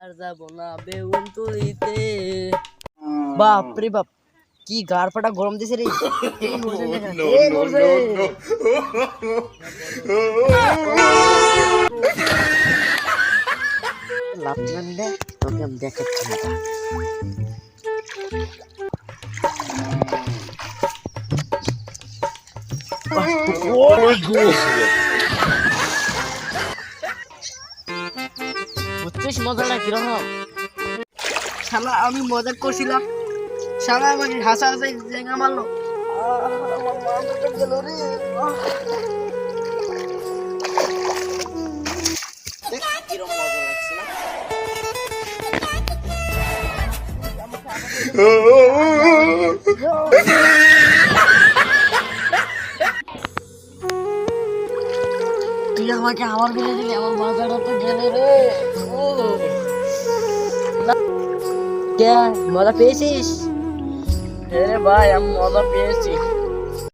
আর যাবো না বেগুন তুলিতে। বাপ রে বাপ, কি গাড় ফাটা গরম দিছে রে। এই হোসেন দেখা, এই হোসেন। লাফমান দে, তোকে আমি দেখাচ্ছি না। বুঝছিস মজাটা কিরকম? শালা আমি মজা করছিলাম, শালা আমাকে হাসা হাসাই জায়গা মারলো। আমার মাথাটা গেল রে। দেখ কিরকম মজা লাগছে না? তুই আমাকে আবার বলে দিলি, আমার মাথাটা তো গেল রে। ও কে মজা পেয়েছিস? হ্যাঁ ভাই, আমি মজা পেয়েছি।